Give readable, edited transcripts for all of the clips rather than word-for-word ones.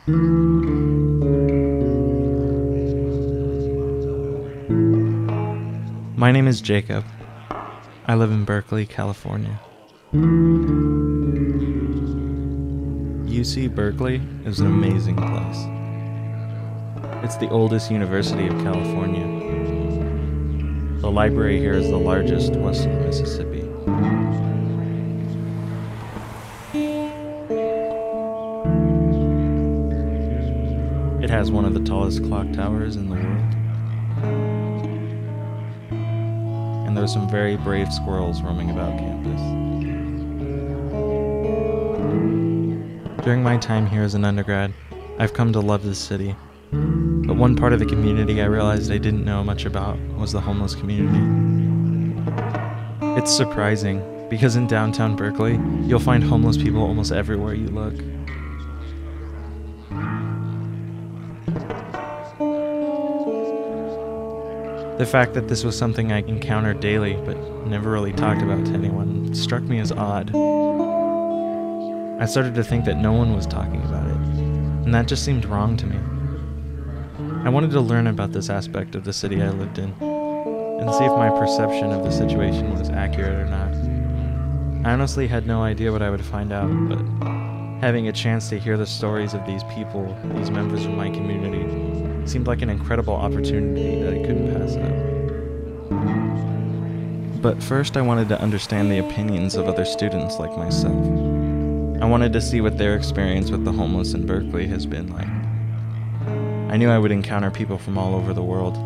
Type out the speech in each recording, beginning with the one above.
My name is Jacob. I live in Berkeley, California. UC Berkeley is an amazing place. It's the oldest university of California. The library here is the largest west of the Mississippi. It has one of the tallest clock towers in the world. And there are some very brave squirrels roaming about campus. During my time here as an undergrad, I've come to love this city. But one part of the community I realized I didn't know much about was the homeless community. It's surprising, because in downtown Berkeley, you'll find homeless people almost everywhere you look. The fact that this was something I encountered daily, but never really talked about to anyone, struck me as odd. I started to think that no one was talking about it, and that just seemed wrong to me. I wanted to learn about this aspect of the city I lived in, and see if my perception of the situation was accurate or not. I honestly had no idea what I would find out, but having a chance to hear the stories of these people, these members of my community, seemed like an incredible opportunity that I couldn't pass up. But first I wanted to understand the opinions of other students like myself. I wanted to see what their experience with the homeless in Berkeley has been like. I knew I would encounter people from all over the world.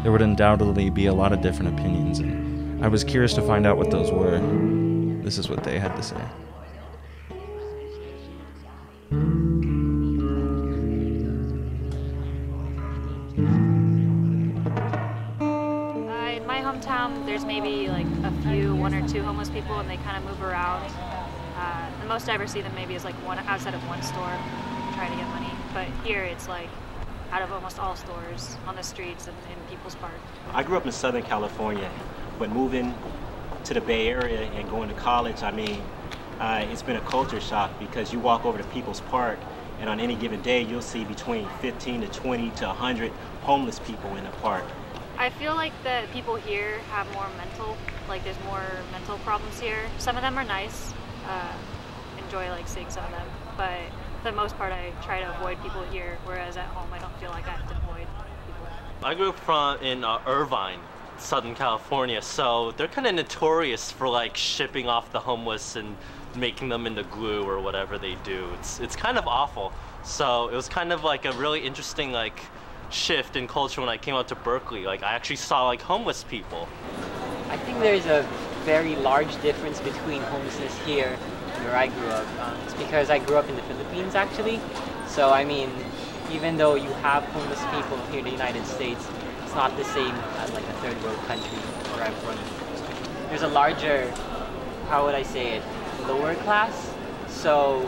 There would undoubtedly be a lot of different opinions, and I was curious to find out what those were. This is what they had to say. In my hometown, there's maybe like one or two homeless people, and they kind of move around. The most I ever see them maybe is like outside of one store trying to get money. But here it's like out of almost all stores, on the streets and in People's Park. I grew up in Southern California, but moving to the Bay Area and going to college, it's been a culture shock, because you walk over to People's Park and on any given day you'll see between 15 to 20 to 100 homeless people in the park. I feel like the people here have more there's more mental problems here. Some of them are nice, enjoy seeing some of them, but for the most part I try to avoid people here, whereas at home I don't feel like I have to avoid people. I grew up in Irvine, Southern California, so they're kind of notorious for shipping off the homeless and making them into glue or whatever they do. It's kind of awful. So it was kind of a really interesting shift in culture when I came out to Berkeley. I actually saw homeless people. I think there's a very large difference between homelessness here and where I grew up. It's because I grew up in the Philippines actually. So even though you have homeless people here in the United States, it's not the same as a third world country where I'm from. There's a larger, how would I say it, lower class. So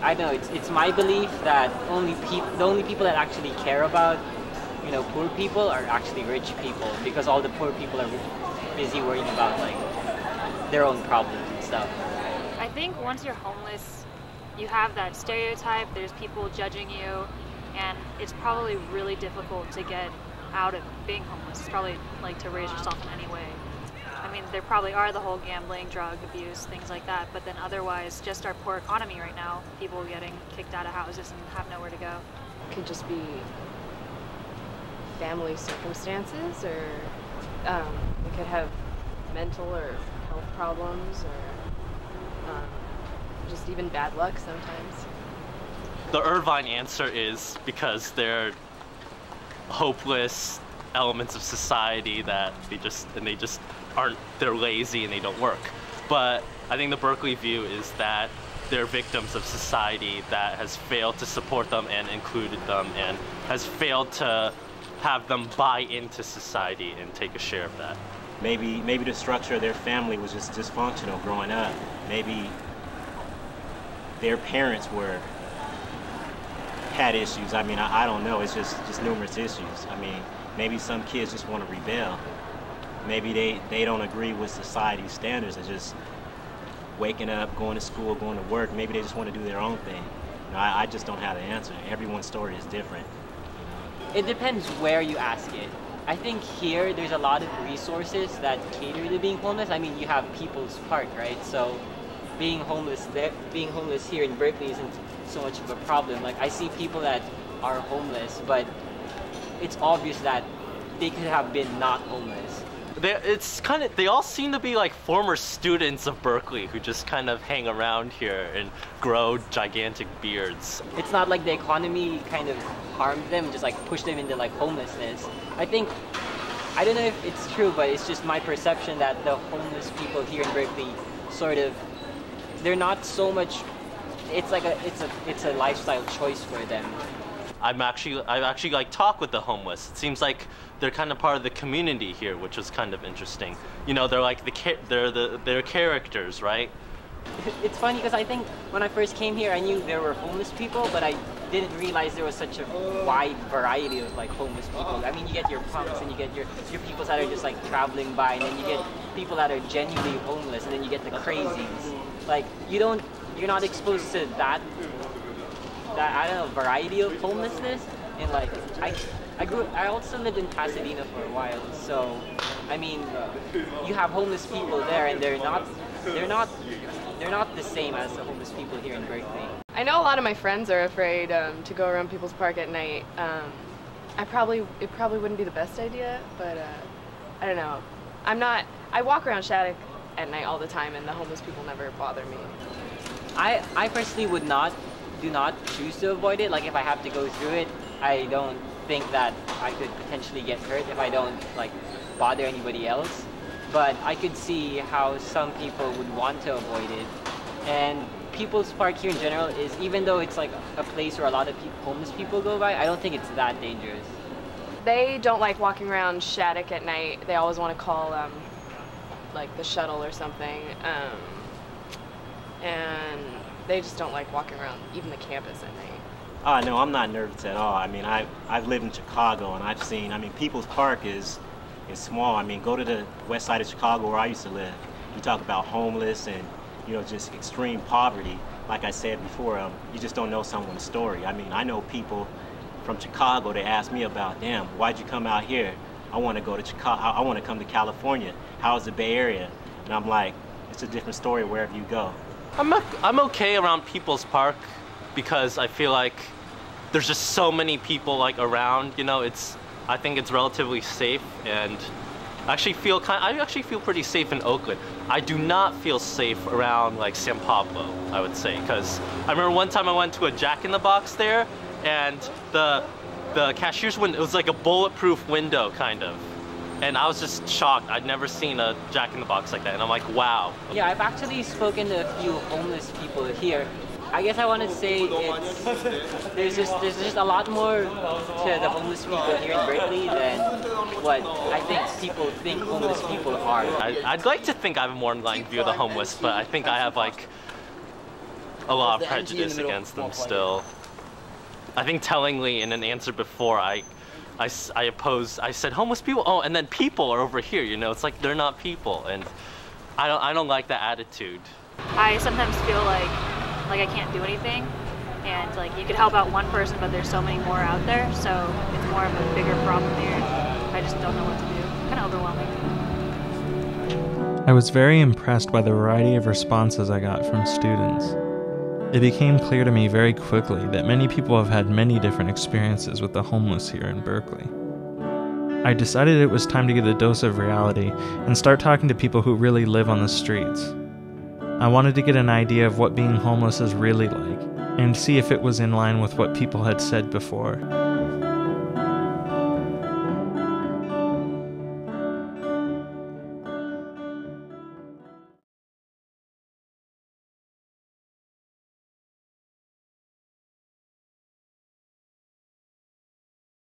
I don't know, it's my belief that the only people that actually care about poor people are actually rich people, because all the poor people are busy worrying about their own problems and stuff. I think once you're homeless, you have that stereotype, there's people judging you, and it's probably really difficult to get out of being homeless. It's probably to raise yourself in any way. There probably are the whole gambling, drug abuse, things like that, but then otherwise, just our poor economy right now, people getting kicked out of houses and have nowhere to go. It could just be family circumstances, or we could have mental or health problems, or just even bad luck sometimes. The Irvine answer is because they're hopeless elements of society that they're lazy and they don't work. But I think the Berkeley view is that they're victims of society that has failed to support them and included them, and has failed to have them buy into society and take a share of that. Maybe the structure of their family was just dysfunctional growing up. Maybe their parents had issues. I don't know. It's just numerous issues. Maybe some kids just want to rebel. Maybe they don't agree with society's standards of just waking up, going to school, going to work. Maybe they just want to do their own thing. I just don't have the answer. Everyone's story is different. It depends where you ask it. I think here there's a lot of resources that cater to being homeless. I mean, you have People's Park, right? So being homeless here in Berkeley isn't so much of a problem. Like, I see people that are homeless, but it's obvious that they could have been not homeless. They all seem to be like former students of Berkeley who just kind of hang around here and grow gigantic beards. It's not like the economy kind of harmed them, just like pushed them into like homelessness. I don't know if it's true, but it's just my perception that the homeless people here in Berkeley they're not so much, it's a lifestyle choice for them. I've actually like talked with the homeless. It seems like they're kind of part of the community here, which is kind of interesting. You know, they're like they're characters, right? It's funny because I think when I first came here, I knew there were homeless people, but I didn't realize there was such a wide variety of like homeless people. I mean, you get your punks and you get your people that are just like traveling by, and then you get people that are genuinely homeless, and then you get the crazies. Like you're not exposed to that I don't know, variety of homelessness. And like I also lived in Pasadena for a while, so I mean, you have homeless people there, and they're not the same as the homeless people here in Berkeley. I know a lot of my friends are afraid to go around People's Park at night. It probably wouldn't be the best idea, but I don't know. I walk around Shattuck at night all the time, and the homeless people never bother me. I personally do not choose to avoid it. Like, if I have to go through it, I don't think that I could potentially get hurt if I don't like bother anybody else. But I could see how some people would want to avoid it. And People's Park here in general is, even though it's like a place where a lot of homeless people go by, I don't think it's that dangerous. They don't like walking around Shattuck at night. They always want to call like the shuttle or something. And they just don't like walking around even the campus at night. No, I'm not nervous at all. I mean, I've lived in Chicago, and I've seen, I mean, People's Park is small. I mean, go to the west side of Chicago where I used to live. You talk about homeless and, you know, just extreme poverty. Like I said before, you just don't know someone's story. I mean, I know people from Chicago that ask me about, damn, why'd you come out here? I want to go to Chicago. I want to come to California. How's the Bay Area? And I'm like, it's a different story wherever you go. I'm okay around People's Park because I feel like there's just so many people like around. You know, I think it's relatively safe, and I actually feel pretty safe in Oakland. I do not feel safe around like San Pablo, I would say, because I remember one time I went to a Jack in the Box there, and the cashier's window, it was like a bulletproof window kind of. And I was just shocked. I'd never seen a Jack in the Box like that, and I'm like, wow. Yeah, I've actually spoken to a few homeless people here. I guess I want to say there's just a lot more to the homeless people here in Berkeley than what I think people think homeless people are. I'd like to think I have a more enlightened view of the homeless, but I think I have like a lot of prejudice against them still. I think tellingly in an answer before, I said homeless people, oh, and then people are over here, you know, it's like they're not people, and I don't like that attitude. I sometimes feel like I can't do anything, and like you could help out one person, but there's so many more out there, so it's more of a bigger problem here. I just don't know what to do. Kind of overwhelming. I was very impressed by the variety of responses I got from students. It became clear to me very quickly that many people have had many different experiences with the homeless here in Berkeley. I decided it was time to get a dose of reality and start talking to people who really live on the streets. I wanted to get an idea of what being homeless is really like, and see if it was in line with what people had said before.